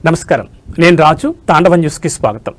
నమస్కారం, నేను రాజు. తాండవ న్యూస్కి స్వాగతం.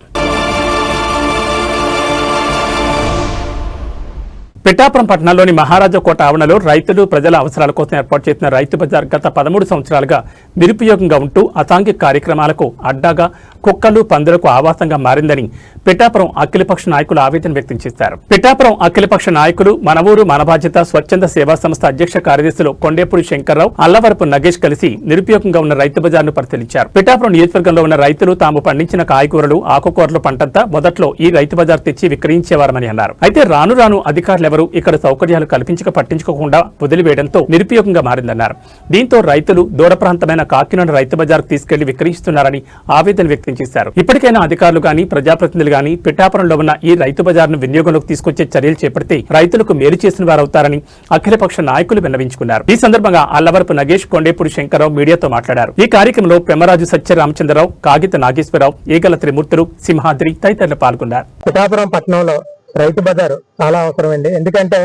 పిఠాపురం పట్టణంలోని మహారాజా కోట ఆవరణలో రైతులు ప్రజల అవసరాల కోసం ఏర్పాటు చేసిన రైతు బజార్ గత 13 సంవత్సరాలుగా నిరుపయోగంగా ఉంటూ అసాంఘిక కార్యక్రమాలకు అడ్డాగా కుక్కలు పందులకు ఆవాసంగా మారిందని పిఠాపురం అఖిలపక్ష నాయకులు ఆవేదన వ్యక్తం చేశారు. పిఠాపురం అఖిలపక్ష నాయకులు మన ఊరు మన బాధ్యత స్వచ్ఛంద సేవా సంస్థ అధ్యక్ష కార్యదర్శులు కొండేపూడి శంకర్రావు, అల్లవరపు నగేష్ కలిసి నిరుపయోగంగా ఉన్న రైతు బజార్ను పరిశీలించారు. పిఠాపురం నియోజకవర్గంలో ఉన్న రైతులు తాము పండించిన కాయగూరలు ఆకుకూరల పంటంతా మొదట్లో ఈ రైతు బజార్ తెచ్చి విక్రయించేవారని అన్నారు. అయితే రాను రాను అధికారులు ఇక్కడ సౌకర్యాలు కల్పించక పట్టించుకోకుండా వదిలివేయడంతో నిరుపయోగంగా మారిందన్నారు. దీంతో రైతులు దూర ప్రాంతమైన కాకినాడ రైతు బజార్ తీసుకెళ్లి విక్రయిస్తున్నారని ఆవేదన వ్యక్తం చేశారు. ఇప్పటికైనా అధికారులు గాని ప్రజాప్రతినిధులు గాని పిఠాపురంలో ఉన్న ఈ రైతు బజార్ను వినియోగంలోకి తీసుకొచ్చే చర్యలు చేపడితే రైతులకు మేలు చేసిన వారవుతారని అఖిలపక్ష నాయకులు విన్నవించుకున్నారు. ఈ సందర్భంగా అల్లవరపు నగేష్, కొండేపూడి శంకర్రావు మీడియాతో మాట్లాడారు. ఈ కార్యక్రమంలో పెమ్మరాజు సత్యరామచంద్రరావు, కాగిత నాగేశ్వరరావు, ఈగల త్రిమూర్తులు, సింహాద్రి తదితరులు పాల్గొన్నారు. పిఠాపురం పట్టణంలో రైతు బజారు చాలా అవసరమండి. ఎందుకంటే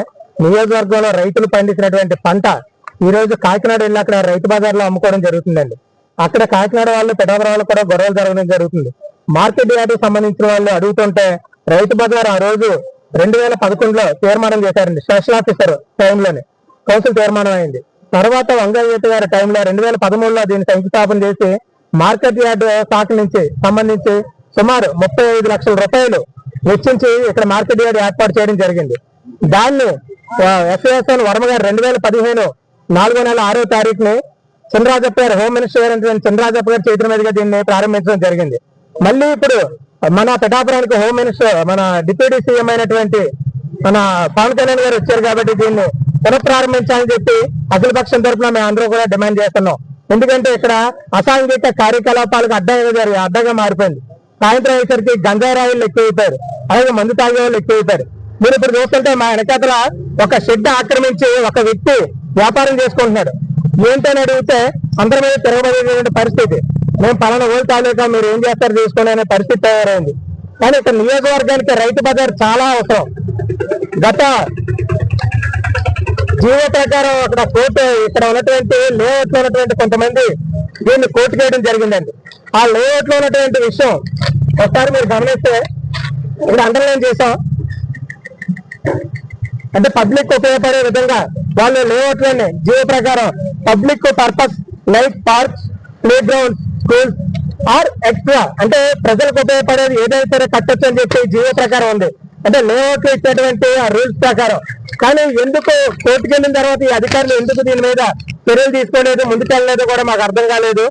నియోజకవర్గంలో రైతులు పండించినటువంటి పంట ఈ రోజు కాకినాడ వెళ్ళి అక్కడ రైతు బజార్లో అమ్ముకోవడం జరుగుతుందండి. అక్కడ కాకినాడ వాళ్ళు పిఠాపురం వాళ్ళు కూడా గొడవలు జరగడం జరుగుతుంది. మార్కెట్ యార్డుకు సంబంధించిన వాళ్ళు అడుగుతుంటే రైతు బజార్ ఆ రోజు 2011లో తీర్మానం చేశారండి. స్పెషల్ ఆఫీసర్ టైంలోనే కౌన్సిల్ తీర్మానం అయింది. తర్వాత వంగయ్య గారి టైంలో 2013లో దీన్ని శంకుస్థాపన చేసి మార్కెట్ యార్డు శాఖ నుంచి సంబంధించి సుమారు 35 లక్షల రూపాయలు వెచ్చించి ఇక్కడ మార్కెట్ యార్డ్ ఏర్పాటు చేయడం జరిగింది. దాన్ని ఎస్ఎస్ఎన్ వర్మ గారు 2015 4వ నెల 6వ తారీఖుని చంద్రరాజప్ప గారు, హోమ్ మినిస్టర్ అయినటువంటి చంద్రరాజప్ప గారి చేతుల మీదుగా దీన్ని ప్రారంభించడం జరిగింది. మళ్ళీ ఇప్పుడు మన పిఠాపురానికి హోమ్ మినిస్టర్, మన డిప్యూటీ సీఎం అయినటువంటి మన పవన్ కళ్యాణ్ గారు వచ్చారు కాబట్టి దీన్ని పునఃప్రారంభించాలని చెప్పి అఖిలపక్షం తరఫున మేము అందరూ కూడా డిమాండ్ చేస్తున్నాం. ఎందుకంటే ఇక్కడ అసాంఘిక కార్యకలాపాలకు అడ్డగా మారిపోయింది. సాయంత్రం అయ్యేసరికి గంజారాయిలు ఎక్కువైపోయారు, అలాగే మందు తాగే వాళ్ళు ఎక్కువైపోయారు. మీరు ఇప్పుడు చూస్తుంటే మా వెనకాతల ఒక షెడ్ ఆక్రమించి ఒక వ్యక్తి వ్యాపారం చేసుకుంటున్నాడు. ఏంటని అడిగితే అందరి మీద తిరగబడేటువంటి పరిస్థితి. మేము పలానా ఓళ్ళు తాలూకా, మీరు ఏం చేస్తారు చూసుకోండి అనే పరిస్థితి తయారైంది. కానీ ఇక్కడ నియోజకవర్గానికి రైతు బజార్ చాలా అవసరం. గత జీవో ప్రకారం అక్కడ కోర్టు, ఇక్కడ ఉన్నటువంటి లేఅవుట్ లో ఉన్నటువంటి కొంతమంది దీన్ని కోర్టు చేయడం జరిగిందండి. ఆ లేఅవుట్ లో ఉన్నటువంటి విషయం ఒకసారి మీరు గమనిస్తే ఇక్కడ అండర్లైన్ చేసాం. అంటే పబ్లిక్ ఉపయోగపడే విధంగా వాళ్ళు లేఅవుట్ లోనే జీవో ప్రకారం public purpose like parks, play grounds, schools are extra, అంటే ప్రజలకు ఉపయోగపడేది ఏదైనా సరే కట్టొచ్చు అని చెప్పి జీవో ప్రకారం ఉంది. అంటే లేఅవుట్ లో ఇచ్చేటువంటి ఆ రూల్స్ ప్రకారం. కానీ ఎందుకు కోర్టుకు వెళ్ళిన తర్వాత ఈ అధికారులు ఎందుకు దీని మీద చర్యలు తీసుకోలేదు, ముందుకెళ్ళలేదు కూడా మాకు అర్థం కాలేదు.